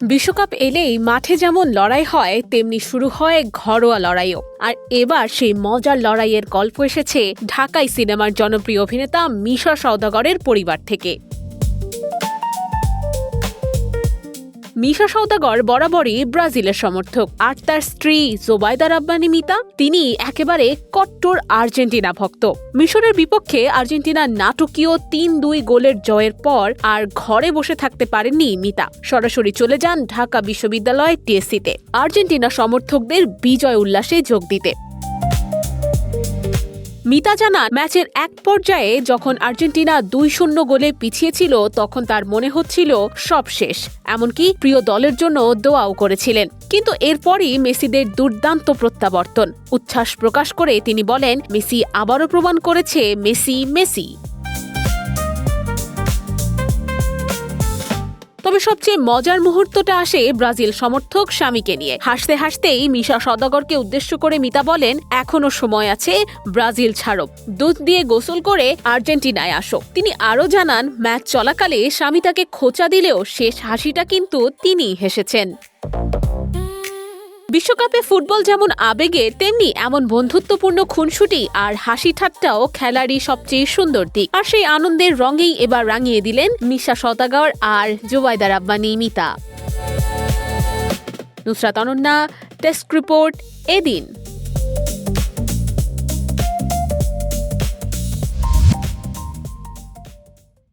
বিশ্বকাপ এলেই মাঠে যেমন লড়াই হয় তেমনি শুরু হয় ঘরোয়া লড়াইও। আর এবার সেই মজার লড়াইয়ের গল্প এসেছে ঢাকাই সিনেমার জনপ্রিয় অভিনেতা মিশা সওদাগরের পরিবার থেকে। মিশা সওদাগর বরাবরই ব্রাজিলের সমর্থক, আর তার স্ত্রী জোবাইদা রাব্বানী মিতা তিনি একেবারে কট্টর আর্জেন্টিনা ভক্ত। মিশরের বিপক্ষে আর্জেন্টিনার নাটকীয় ৩-২ গোলের জয়ের পর আর ঘরে বসে থাকতে পারেননি মিতা, সরাসরি চলে যান ঢাকা বিশ্ববিদ্যালয় টিএসসিতে আর্জেন্টিনা সমর্থকদের বিজয় উল্লাসে যোগ দিতে। মিতা জানান, ম্যাচের এক পর্যায়ে যখন আর্জেন্টিনা ২-০ গোলে পিছিয়ে ছিল তখন তার মনে হচ্ছিল সব শেষ, এমনকি প্রিয় দলের জন্য দোয়াও করেছিলেন। কিন্তু এরপরই মেসিদের দুর্দান্ত প্রত্যাবর্তন। উচ্ছ্বাস প্রকাশ করে তিনি বলেন, মেসি আবারও প্রমাণ করেছে মেসি মেসি। তবে সবচেয়ে মজার মুহূর্তটা আসে ব্রাজিল সমর্থক স্বামীকে নিয়ে। হাসতে হাসতেই মিশা সওদাগরকে উদ্দেশ্য করে মিতা বলেন, এখনো সময় আছে, ব্রাজিল ছাড়ো, দুধ দিয়ে গোসল করে আর্জেন্টিনায় আসো। তিনি আরও জানান, ম্যাচ চলাকালে স্বামী তাকে খোঁচা দিলেও শেষ হাসিটা কিন্তু তিনিই হেসেছেন। বিশ্বকাপে ফুটবল যেমন আবেগের, তেমনি এমন বন্ধুত্বপূর্ণ খুনসুটি আর হাসি ঠাট্টাও খেলারই সবচেয়ে সুন্দর দিক। আর সেই আনন্দের রঙেই এবার রাঙিয়ে দিলেন মিশা সওদাগর আর জোবাইদা রাব্বানী মিতা। নুসরাত অনন্যা, ডেস্ক রিপোর্ট, এদিন।